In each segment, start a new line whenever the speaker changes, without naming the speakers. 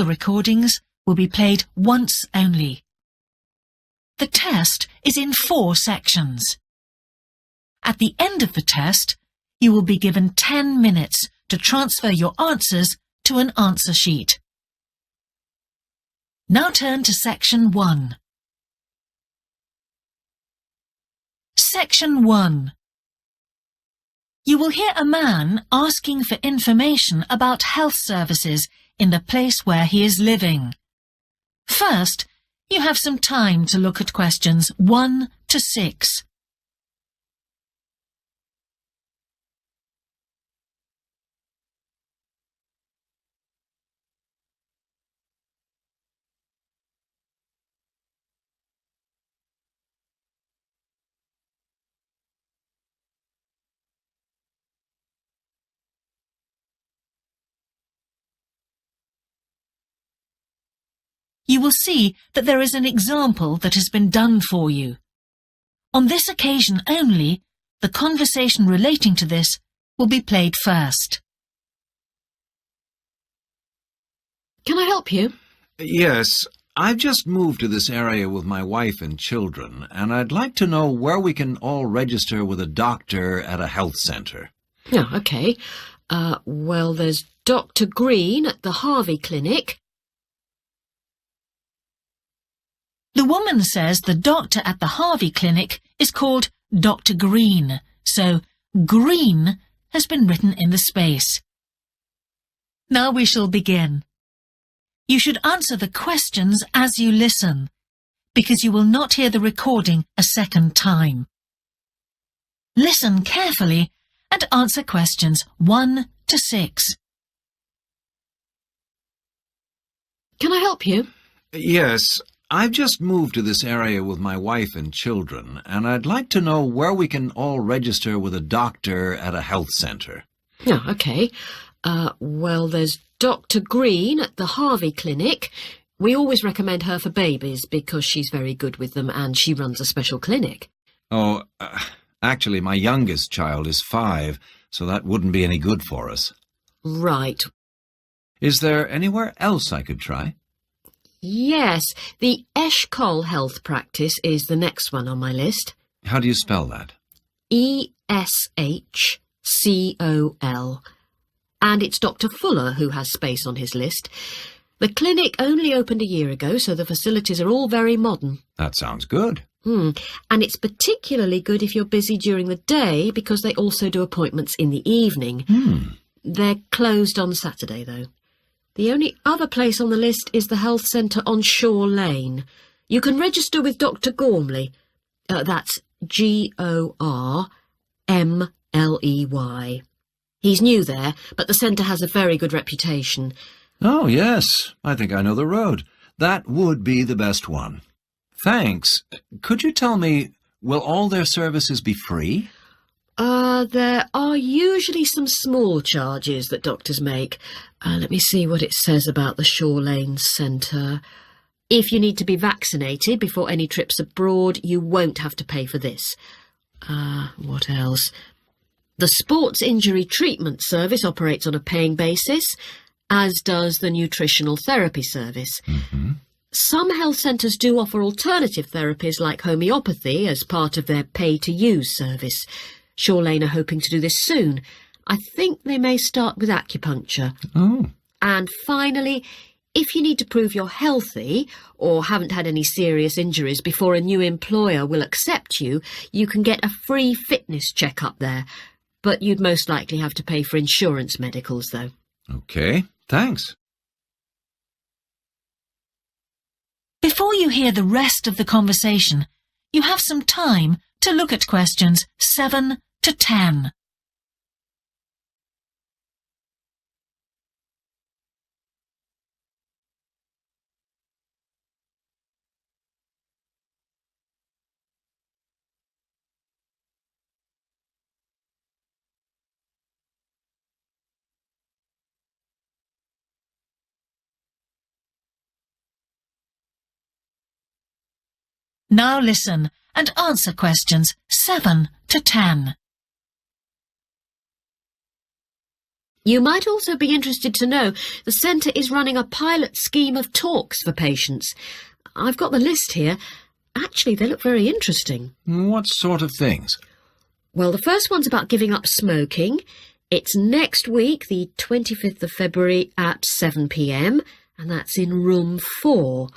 the recordings will be played once only. The test is in 4 sections. At the end of the test, you will be given 10 minutes to transfer your answers to an answer sheet. Now turn to Section 1. Section 1. You will hear a man asking for information about health services in the place where he is living. First, you have some time to look at questions 1 to 6. You will see that there is an example that has been done for you. On this occasion only, the conversation relating to this will be played first.
Can I help you?
Yes, I've just moved to this area with my wife and children, and I'd like to know where we can all register with a doctor at a health centre.
Oh, OK. Well, there's Dr. Green at the Harvey Clinic.
The woman says the doctor at the Harvey Clinic is called Dr. Green, so Green has been written in the space. Now we shall begin. You should answer the questions as you listen, because you will not hear the recording a second time. Listen carefully and answer questions 1 to 6.
Can I help you?
Yes, I've just moved to this area with my wife and children, and I'd like to know where we can all register with a doctor at a health centre.
Oh, OK. Well, there's Dr. Green at the Harvey Clinic. We always recommend her for babies because she's very good with them and she runs a special clinic.
Oh, actually, my youngest child is 5, so that wouldn't be any good for us.
Right.
Is there anywhere else I could try?
Yes, the Eshcol Health Practice is the next one on my list.
How do you spell that?
E-S-H-C-O-L. And it's Dr. Fuller who has space on his list. The clinic only opened a year ago, so the facilities are all very modern.
That sounds good.
And it's particularly good if you're busy during the day because they also do appointments in the evening. They're closed on Saturday, though. The only other place on the list is the health centre on Shore Lane. You can register with Dr. Gormley. That's G-O-R-M-L-E-Y. He's new there, but the centre has a very good reputation.
Oh, yes. I think I know the road. That would be the best one. Thanks. Could you tell me, will all their services be free?
There are usually some small charges that doctors make. Let me see what it says about the Shore Lane Centre. If you need to be vaccinated before any trips abroad, you won't have to pay for this. What else? The Sports Injury Treatment Service operates on a paying basis, as does the Nutritional Therapy Service. Some health centres do offer alternative therapies like homeopathy as part of their pay-to-use service. Shore Lane are hoping to do this soon. I think they may start with acupuncture.
Oh.
And finally, if you need to prove you're healthy or haven't had any serious injuries before a new employer will accept you, you can get a free fitness check-up there. But you'd most likely have to pay for insurance medicals, though.
OK, thanks.
Before you hear the rest of the conversation, you have some time to look at questions 7 to 10. Now listen and answer questions 7 to 10.
You might also be interested to know the centre is running a pilot scheme of talks for patients. I've got the list here. Actually, they look very interesting.
What sort of things?
Well, the first one's about giving up smoking. It's next week, the 25th of February at 7 p.m, and that's in room 4.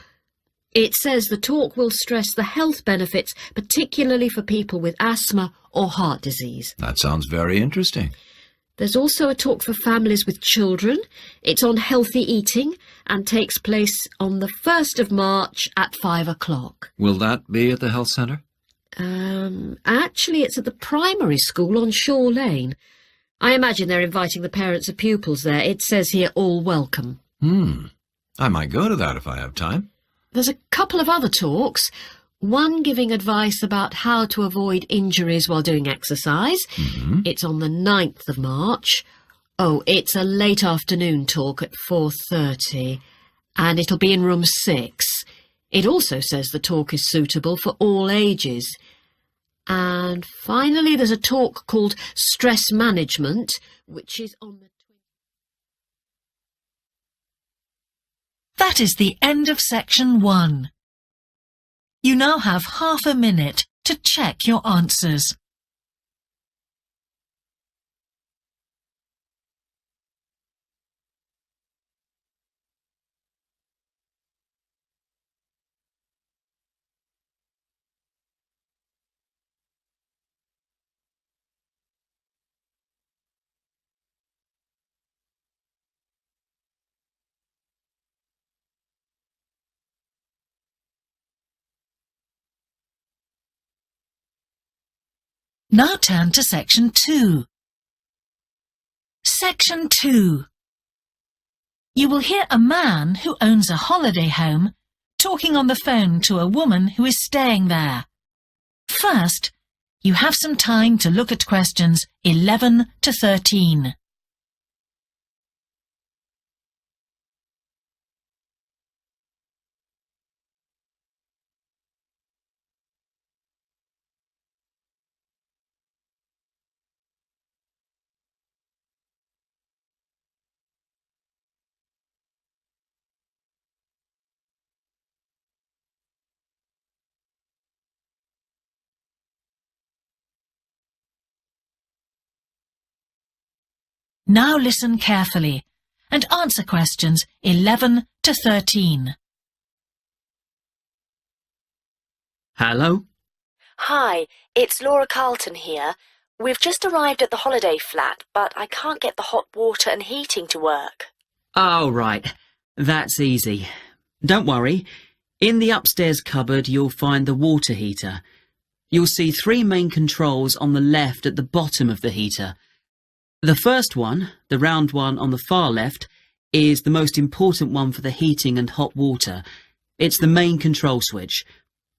It says the talk will stress the health benefits, particularly for people with asthma or heart disease.
That sounds very interesting.
There's also a talk for families with children. It's on healthy eating and takes place on the 1st of March at 5 o'clock.
Will that be at the health centre?
Actually, it's at the primary school on Shore Lane. I imagine they're inviting the parents of pupils there. It says here, all welcome.
I might go to that if I have time.
There's a couple of other talks. One giving advice about how to avoid injuries while doing exercise. It's on the 9th of March. Oh, it's a late afternoon talk at 4:30, and it'll be in room 6. It also says the talk is suitable for all ages. And finally, there's a talk called Stress Management, which is on the...
That is the end of section 1. You now have half a minute to check your answers. Now turn to section 2. Section 2. You will hear a man who owns a holiday home talking on the phone to a woman who is staying there. First, you have some time to look at questions 11 to 13. Now listen carefully and answer questions 11 to 13.
Hello?
Hi, it's Laura Carlton here. We've just arrived at the holiday flat, but I can't get the hot water and heating to work.
Oh, right. That's easy. Don't worry. In the upstairs cupboard, you'll find the water heater. You'll see 3 main controls on the left at the bottom of the heater. The first one, the round one on the far left, is the most important one for the heating and hot water. It's the main control switch.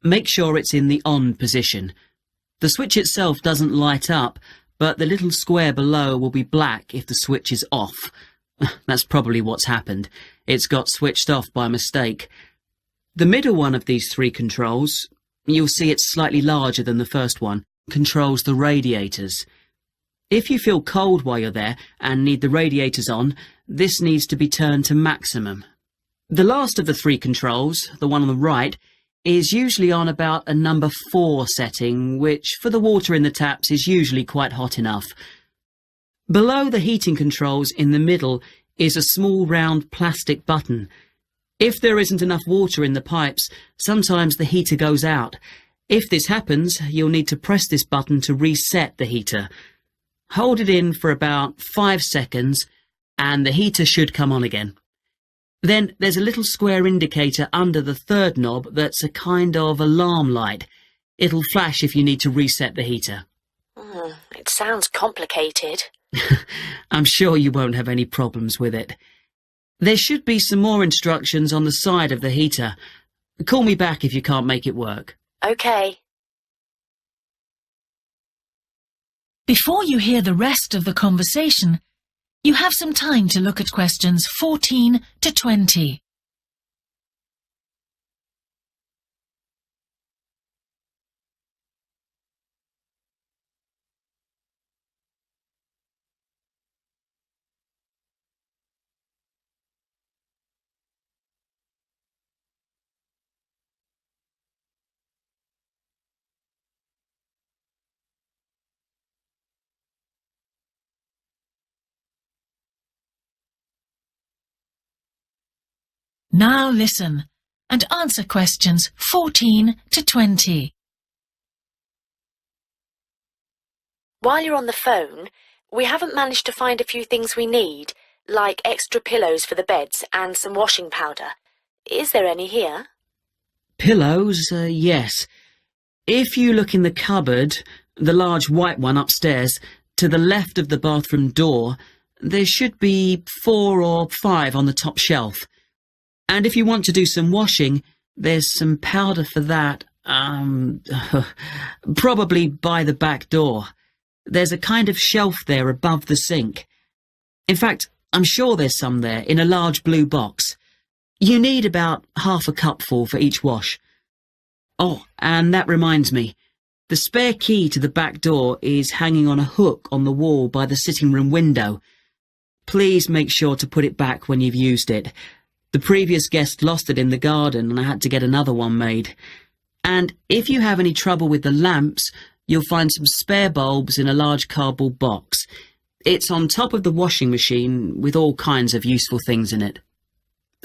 Make sure it's in the on position. The switch itself doesn't light up, but the little square below will be black if the switch is off. That's probably what's happened. It's got switched off by mistake. The middle one of these 3 controls, you'll see it's slightly larger than the first one, controls the radiators. If you feel cold while you're there and need the radiators on, this needs to be turned to maximum. The last of the 3 controls, the one on the right, is usually on about a number 4 setting, which for the water in the taps is usually quite hot enough. Below the heating controls in the middle is a small round plastic button. If there isn't enough water in the pipes, sometimes the heater goes out. If this happens, you'll need to press this button to reset the heater. Hold it in for about 5 seconds and the heater should come on again. Then there's a little square indicator under the 3rd knob that's a kind of alarm light. It'll flash if you need to reset the heater.
It sounds complicated.
I'm sure you won't have any problems with it. There should be some more instructions on the side of the heater. Call me back if you can't make it work.
OK.
Before you hear the rest of the conversation, you have some time to look at questions 14 to 20. Now listen and answer questions 14 to 20.
While you're on the phone, we haven't managed to find a few things we need, like extra pillows for the beds and some washing powder. Is there any here?
Pillows, yes. If you look in the cupboard, the large white one upstairs, to the left of the bathroom door, there should be 4 or 5 on the top shelf. And if you want to do some washing, there's some powder for that, probably by the back door. There's a kind of shelf there above the sink. In fact, I'm sure there's some there in a large blue box. You need about half a cupful for each wash. Oh, and that reminds me. The spare key to the back door is hanging on a hook on the wall by the sitting room window. Please make sure to put it back when you've used it. The previous guest lost it in the garden and I had to get another one made. And if you have any trouble with the lamps, you'll find some spare bulbs in a large cardboard box. It's on top of the washing machine with all kinds of useful things in it.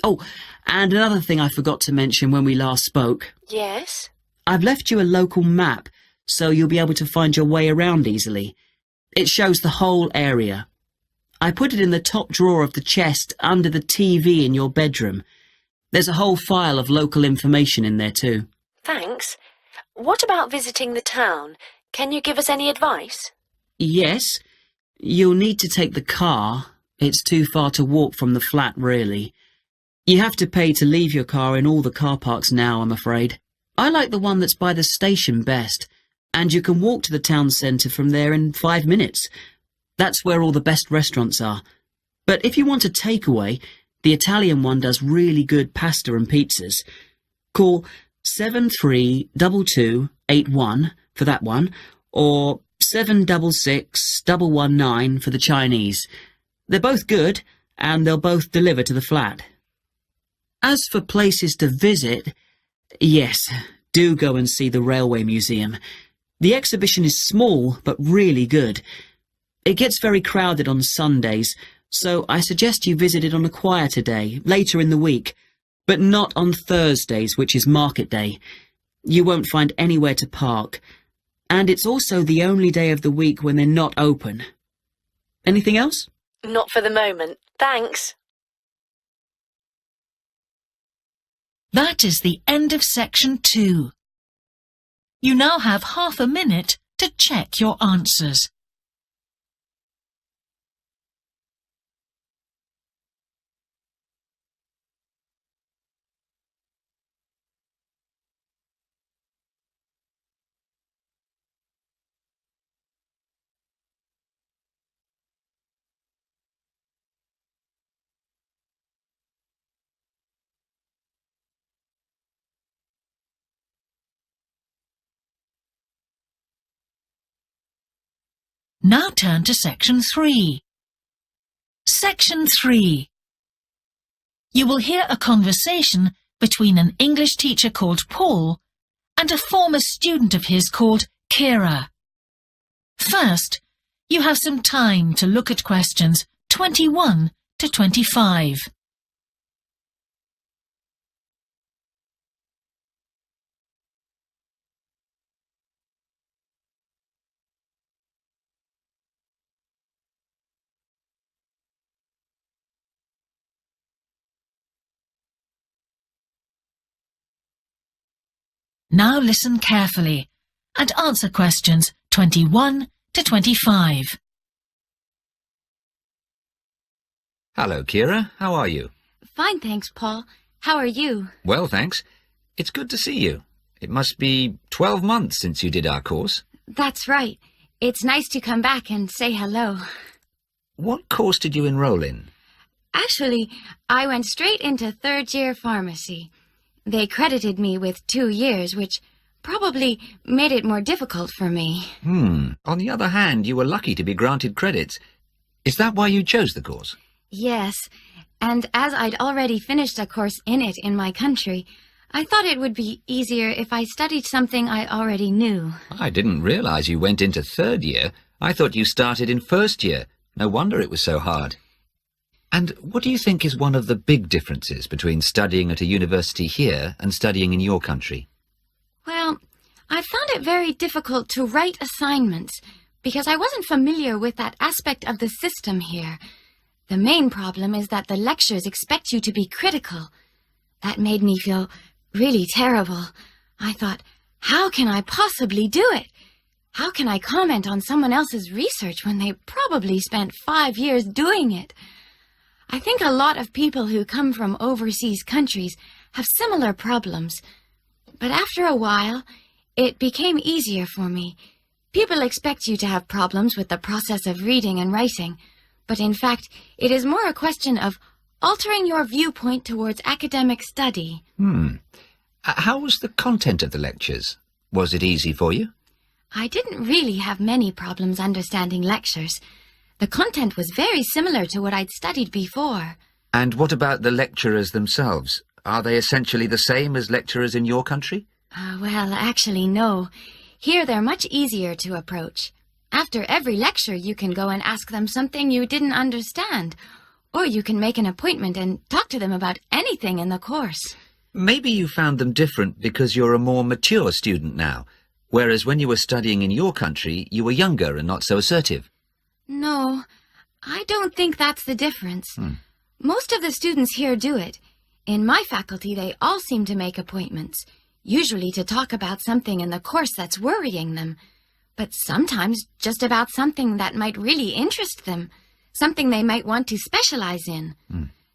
Oh, and another thing I forgot to mention when we last spoke.
Yes?
I've left you a local map so you'll be able to find your way around easily. It shows the whole area. I put it in the top drawer of the chest under the TV in your bedroom. There's a whole file of local information in there too.
Thanks. What about visiting the town? Can you give us any advice?
Yes. You'll need to take the car. It's too far to walk from the flat, really. You have to pay to leave your car in all the car parks now, I'm afraid. I like the one that's by the station best, and you can walk to the town centre from there in 5 minutes. That's where all the best restaurants are. But if you want a takeaway, the Italian one does really good pasta and pizzas. Call 732281 for that one, or 766119 for the Chinese. They're both good, and they'll both deliver to the flat. As for places to visit, yes, do go and see the Railway Museum. The exhibition is small, but really good. It gets very crowded on Sundays, so I suggest you visit it on a quieter day, later in the week, but not on Thursdays, which is market day. You won't find anywhere to park, and it's also the only day of the week when they're not open. Anything else?
Not for the moment. Thanks.
That is the end of section 2. You now have half a minute to check your answers. Now turn to section 3. Section 3. You will hear a conversation between an English teacher called Paul and a former student of his called Kira. First, you have some time to look at questions 21 to 25. Now listen carefully and answer questions 21 to 25.
Hello, Kira. How are you?
Fine, thanks, Paul. How are you?
Well, thanks. It's good to see you. It must be 12 months since you did our course.
That's right. It's nice to come back and say hello.
What course did you enroll in?
Actually, I went straight into third-year pharmacy. They credited me with 2 years, which probably made it more difficult for me.
On the other hand, you were lucky to be granted credits. Is that why you chose the course?
Yes, and as I'd already finished a course in it in my country, I thought it would be easier if I studied something I already knew.
I didn't realize you went into third year. I thought you started in first year. No wonder it was so hard. And what do you think is one of the big differences between studying at a university here and studying in your country?
Well, I found it very difficult to write assignments because I wasn't familiar with that aspect of the system here. The main problem is that the lectures expect you to be critical. That made me feel really terrible. I thought, how can I possibly do it? How can I comment on someone else's research when they probably spent 5 years doing it? I think a lot of people who come from overseas countries have similar problems. But after a while, it became easier for me. People expect you to have problems with the process of reading and writing, but in fact, it is more a question of altering your viewpoint towards academic study.
How was the content of the lectures? Was it easy for you?
I didn't really have many problems understanding lectures. The content was very similar to what I'd studied before.
And what about the lecturers themselves? Are they essentially the same as lecturers in your country?
Well, actually, no. Here they're much easier to approach. After every lecture, you can go and ask them something you didn't understand, or you can make an appointment and talk to them about anything in the course.
Maybe you found them different because you're a more mature student now, whereas when you were studying in your country, you were younger and not so assertive.
No, I don't think that's the difference. Most of the students here do it. In my faculty, they all seem to make appointments, usually to talk about something in the course that's worrying them, but sometimes just about something that might really interest them, something they might want to specialize in.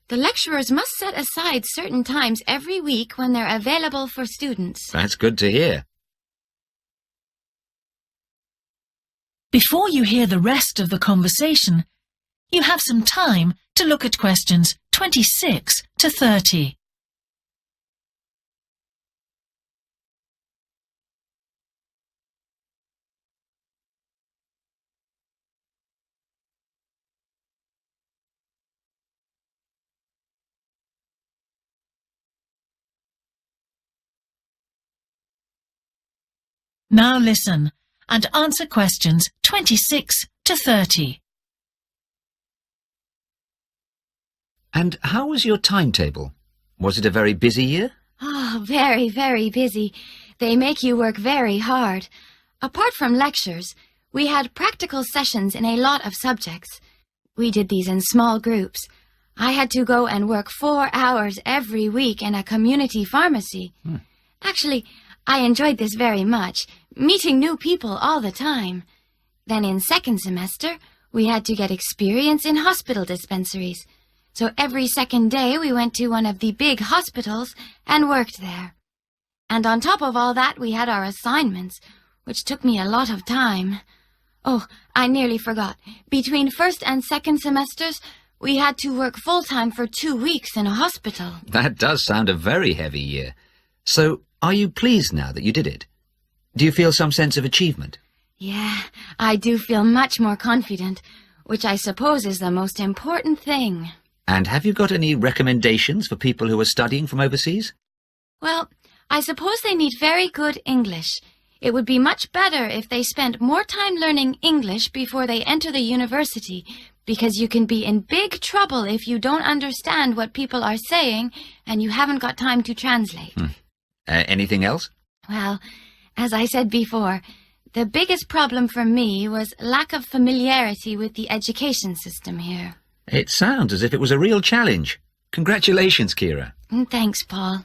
The lecturers must set aside certain times every week when they're available for students.
That's good to hear.
Before you hear the rest of the conversation, you have some time to look at questions 26 to 30. Now listen and answer questions 26 to 30.
And how was your timetable? Was it a very busy year?
Oh, very, very busy. They make you work very hard. Apart from lectures, we had practical sessions in a lot of subjects. We did these in small groups. I had to go and work 4 hours every week in a community pharmacy. Actually, I enjoyed this very much, meeting new people all the time. Then in second semester, we had to get experience in hospital dispensaries. So every second day we went to one of the big hospitals and worked there. And on top of all that, we had our assignments, which took me a lot of time. Oh, I nearly forgot. Between first and second semesters, we had to work full-time for 2 weeks in a hospital.
That does sound a very heavy year. So, are you pleased now that you did it? Do you feel some sense of achievement?
Yeah, I do feel much more confident, which I suppose is the most important thing.
And have you got any recommendations for people who are studying from overseas?
Well, I suppose they need very good English. It would be much better if they spent more time learning English before they enter the university, because you can be in big trouble if you don't understand what people are saying and you haven't got time to translate.
Anything else?
Well, as I said before, the biggest problem for me was lack of familiarity with the education system here.
It sounds as if it was a real challenge. Congratulations, Kira.
Thanks, Paul.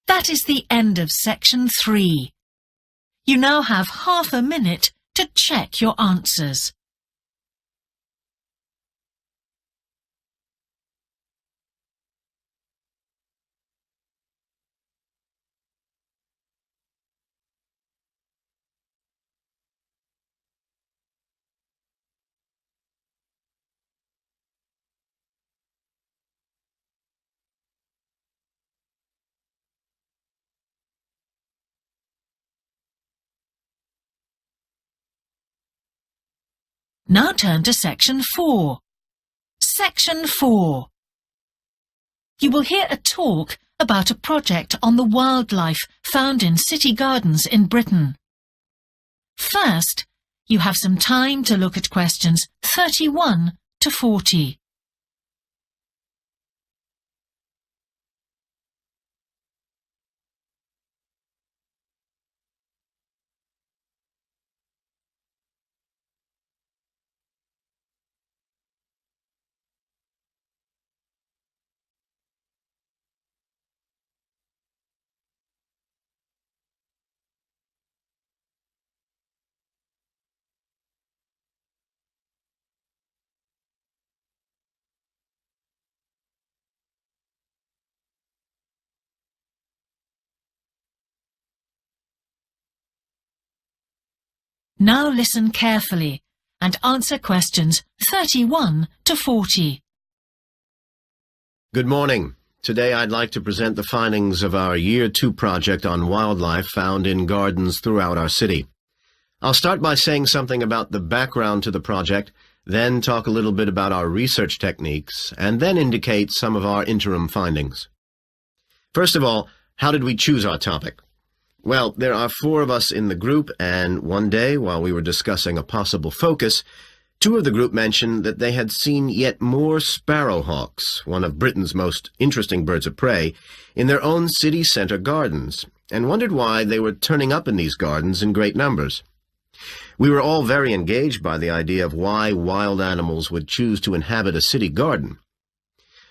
That is the end of section 3. You now have half a minute to check your answers. Now turn to section 4. Section 4. You will hear a talk about a project on the wildlife found in city gardens in Britain. First, You have some time to look at questions 31 to 40. Now listen carefully and answer questions 31 to 40.
Good morning. Today I'd like to present the findings of our Year 2 project on wildlife found in gardens throughout our city. I'll start by saying something about the background to the project, then talk a little bit about our research techniques, and then indicate some of our interim findings. First of all, how did we choose our topic? Well, there are 4 of us in the group, and one day, while we were discussing a possible focus, 2 of the group mentioned that they had seen yet more sparrowhawks, one of Britain's most interesting birds of prey, in their own city centre gardens, and wondered why they were turning up in these gardens in great numbers. We were all very engaged by the idea of why wild animals would choose to inhabit a city garden.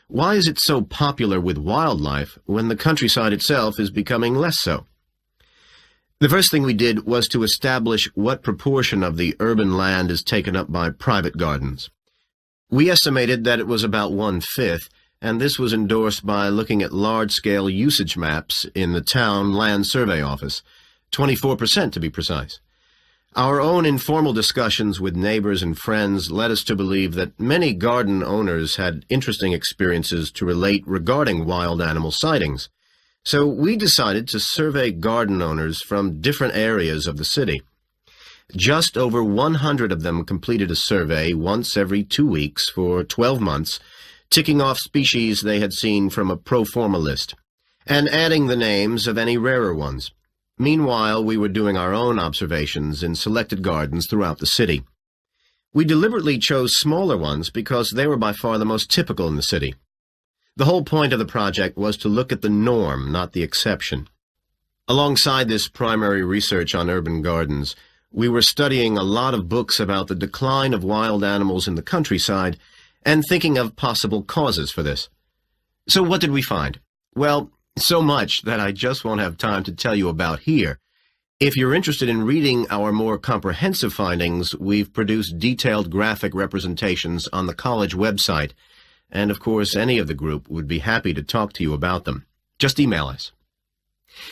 Why is it so popular with wildlife when the countryside itself is becoming less so? The first thing we did was to establish what proportion of the urban land is taken up by private gardens. We estimated that it was about 1/5, and this was endorsed by looking at large-scale usage maps in the town land survey office, 24% to be precise. Our own informal discussions with neighbors and friends led us to believe that many garden owners had interesting experiences to relate regarding wild animal sightings. So we decided to survey garden owners from different areas of the city. Just over 100 of them completed a survey once every 2 weeks for 12 months, ticking off species they had seen from a pro forma list, and adding the names of any rarer ones. Meanwhile, we were doing our own observations in selected gardens throughout the city. We deliberately chose smaller ones because they were by far the most typical in the city. The whole point of the project was to look at the norm, not the exception. Alongside this primary research on urban gardens, we were studying a lot of books about the decline of wild animals in the countryside and thinking of possible causes for this. So what did we find? Well, so much that I just won't have time to tell you about here. If you're interested in reading our more comprehensive findings, we've produced detailed graphic representations on the college website, and of course any of the group would be happy to talk to you about them. Just email us.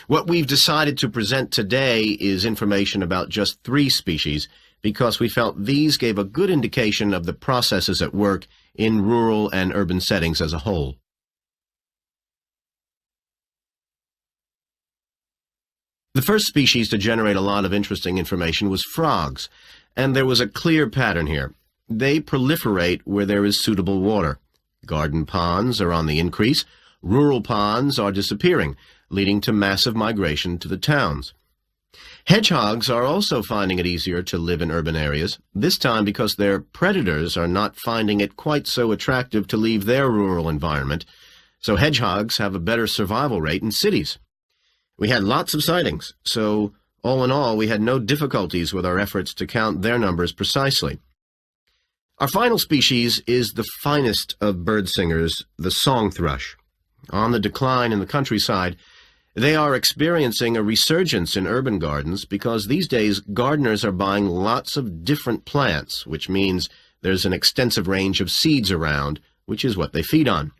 What we've decided to present today is information about just 3 species because we felt these gave a good indication of the processes at work in rural and urban settings as a whole. The first species to generate a lot of interesting information was frogs, and there was a clear pattern here. They proliferate where there is suitable water. Garden ponds are on the increase, rural ponds are disappearing, leading to massive migration to the towns. Hedgehogs are also finding it easier to live in urban areas, this time because their predators are not finding it quite so attractive to leave their rural environment, so hedgehogs have a better survival rate in cities. We had lots of sightings, so all in all we had no difficulties with our efforts to count their numbers precisely. Our final species is the finest of bird singers, the song thrush. On the decline in the countryside, they are experiencing a resurgence in urban gardens because these days gardeners are buying lots of different plants, which means there's an extensive range of seeds around, which is what they feed on.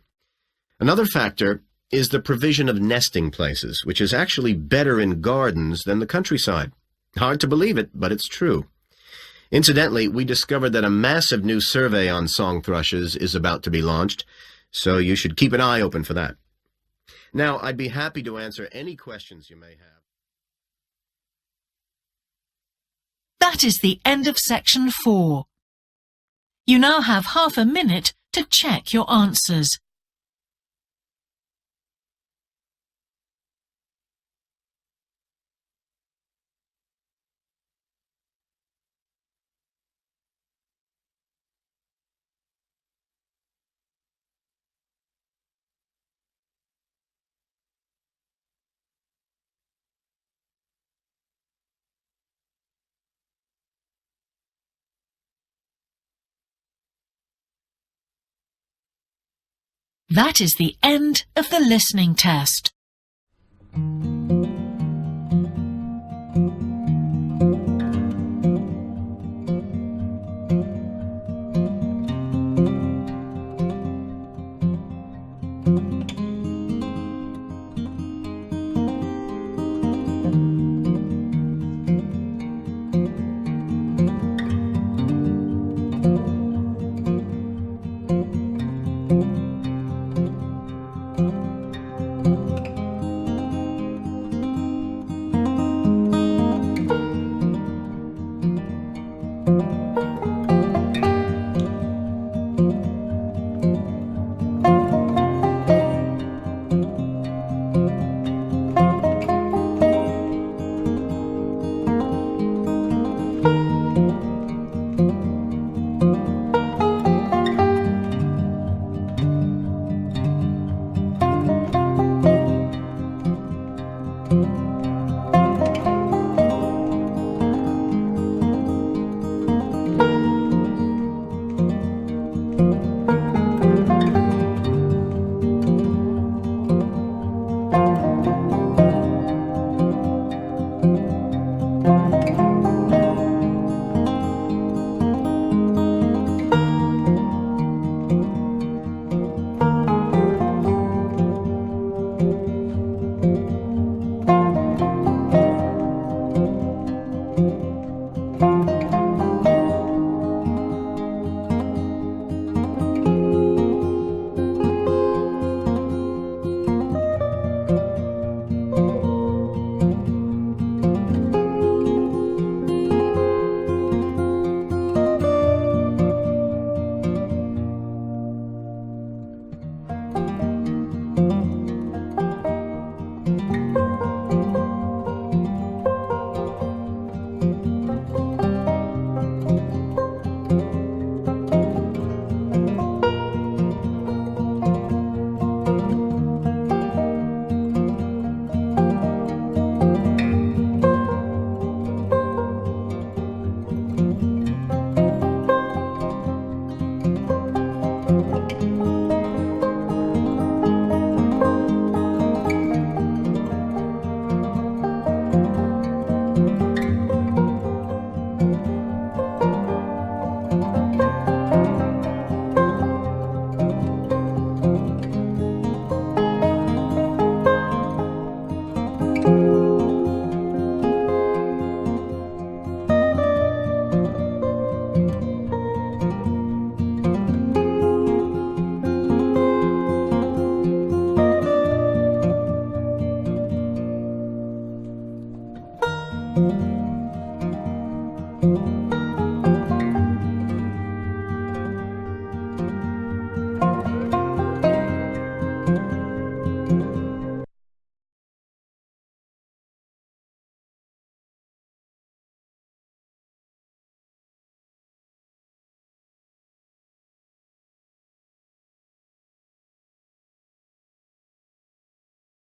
Another factor is the provision of nesting places, which is actually better in gardens than the countryside. Hard to believe it, but it's true. Incidentally, we discovered that a massive new survey on song thrushes is about to be launched, so you should keep an eye open for that. Now, I'd be happy to answer any questions you may have.
That is the end of section 4. You now have half a minute to check your answers. That is the end of the listening test.